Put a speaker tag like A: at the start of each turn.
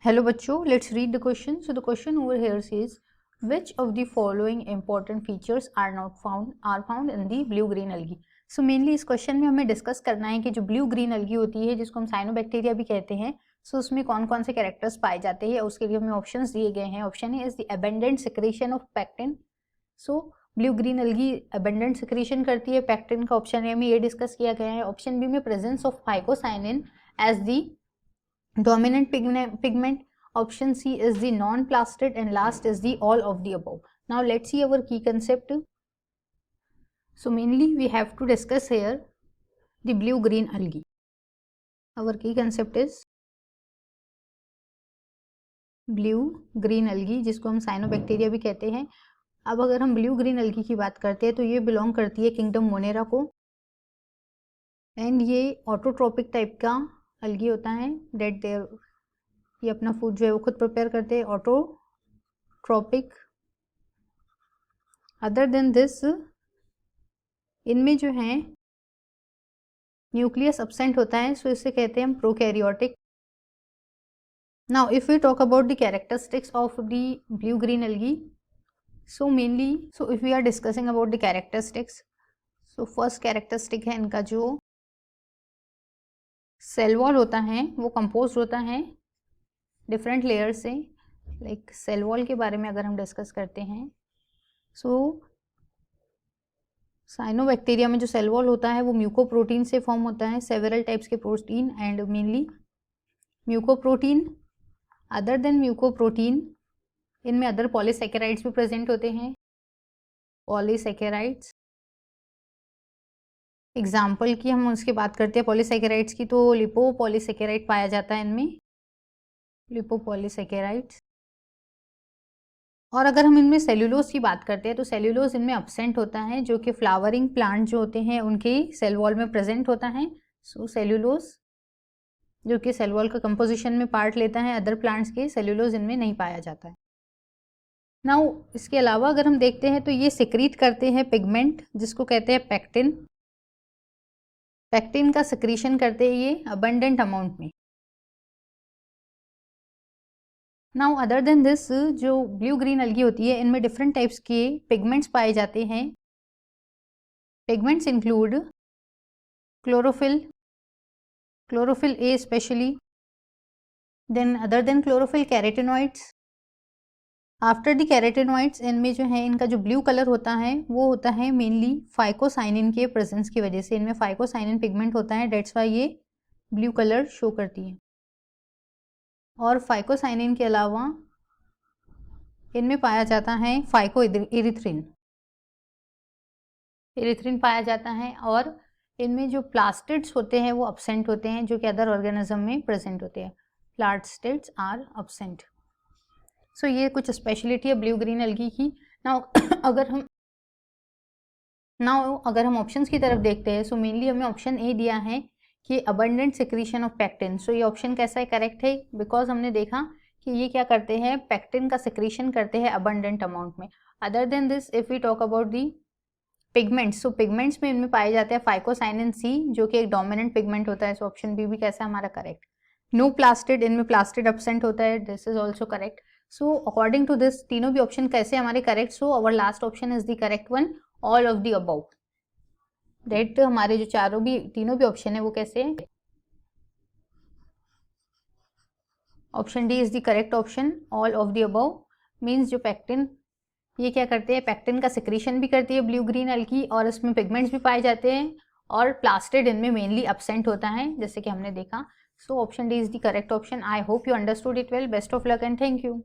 A: Hello बच्चों, let's read the question. So the question over here says, which of the following important features are found in the blue green algae? So mainly इस question में हमें discuss करना है कि जो blue green algae होती है जिसको हम साइनोबैक्टीरिया भी कहते हैं, सो उसमें कौन कौन से कैरेक्टर्स पाए जाते हैं. उसके लिए हमें ऑप्शंस दिए गए हैं. Option A is the abundant secretion of pectin. So blue green algae abundant secretion करती है पैक्टिन का. ऑप्शन ए में ये डिस्कस किया गया है. ऑप्शन बी में presence of phycocyanin as the dominant pigment. Option C is the non-plastid, and last is the all of the above. Now let's see our key concept. So mainly we have to discuss here the blue green algae. Our key concept is blue green algae, जिसको हम cyanobacteria भी कहते हैं. अब अगर हम blue green algae की बात करते हैं तो ये बिलोंग करती है किंगडम मोनेरा को, एंड ये ऑटोट्रोपिक टाइप का अलगी होता है. डेट देयर ये अपना फूड जो है वो खुद प्रिपेयर करते हैं, ऑटोट्रोपिक. अदर देन दिस इनमें जो है न्यूक्लियस एब्सेंट होता है, सो इसे कहते हैं हम prokaryotic. Now if we talk about the characteristics of the blue green algae, so mainly so if we are discussing about the characteristics, so first characteristic है इनका जो सेल वॉल होता है वो कंपोज होता है डिफरेंट लेयर से. Like cell wall के बारे में अगर हम डिस्कस करते हैं, सो साइनोबैक्टीरिया में जो सेल वॉल होता है वो म्यूकोप्रोटीन से फॉर्म होता है. सेवरल टाइप्स के protein and mainly mucoprotein. Other than mucoprotein इनमें अदर पॉलीसैकेराइड्स भी प्रेजेंट होते हैं. पॉलीसैकेराइड्स एग्जाम्पल की हम उसकी बात करते हैं पॉलीसैकेराइड्स की, तो लिपोपॉलीसैकेराइड पाया जाता है इनमें, लिपोपॉलीसैकेराइड्स. और अगर हम इनमें सेल्यूलोज की बात करते हैं तो सेल्यूलोज इनमें एब्सेंट होता है, जो कि फ्लावरिंग प्लांट जो होते हैं उनके सेल वॉल में प्रेजेंट होता है. सो सेल्यूलोज जो कि सेल वॉल का कंपोजिशन में पार्ट लेता है, अदर प्लांट्स के सेल्यूलोज इनमें नहीं पाया जाता है. नाउ इसके अलावा अगर हम देखते हैं तो ये सिक्रीट करते हैं पिगमेंट जिसको कहते हैं पैक्टिन. पैक्टिन का सिक्रीशन करते हैं ये अबंडेंट अमाउंट में. नाउ अदर देन दिस जो ब्लू ग्रीन अलगी होती है इनमें डिफरेंट टाइप्स के पिगमेंट्स पाए जाते हैं. Pigments include chlorophyll, chlorophyll A specially, then other than chlorophyll carotenoids. After the carotenoids इनमें जो है इनका जो ब्लू कलर होता है वो होता है मेनली फाइकोसाइनिन के प्रेजेंस की वजह से. इनमें फाइकोसाइनिन पिगमेंट होता है, डेट्स वाई ये ब्लू कलर शो करती है. और फाइकोसाइनिन के अलावा इनमें पाया जाता है फाइको इरिथ्रिन, इरिथ्रिन पाया जाता है. और इनमें जो प्लास्टिड्स होते हैं वो एब्सेंट होते हैं, जो कि अदर ऑर्गेनिज्म में प्रेजेंट होते हैं. Plastids are absent. सो ये कुछ स्पेशलिटी है ब्लू ग्रीन अलगी की. नाउ अगर हम ऑप्शंस की तरफ देखते हैं, सो मेनली हमें ऑप्शन ए दिया है कि अबंडेंट सिक्रीशन ऑफ पैक्टिन. सो ये ऑप्शन कैसा है, करेक्ट है, बिकॉज हमने देखा कि ये क्या करते हैं, पैक्टिन का सिक्रीशन करते हैं अबंडेंट अमाउंट में. Other than this if we talk about the pigments, so pigments में इनमें पाए जाते हैं फाइकोसाइनिन सी जो कि एक डोमिनेंट पिगमेंट होता है. सो ऑप्शन बी भी कैसा है हमारा करेक्ट. नो प्लास्टिड, इनमें प्लास्टिड एब्सेंट होता है, this is also correct. So according to this तीनों भी ऑप्शन कैसे हमारे correct. So our last option is the correct one, all of the above. That हमारे जो तीनों भी ऑप्शन है वो कैसे है. Option D is the correct option, all of the above. Means जो पैक्टिन ये क्या करते हैं, पैक्टिन का सिक्रीशन भी करती है ब्लू ग्रीन अलगी, और इसमें पिगमेंट्स भी पाए जाते हैं, और प्लास्टिड इनमें मेनली एब्सेंट होता है जैसे कि हमने देखा. So option D is the correct option. I hope you understood it well. Best of luck and thank you.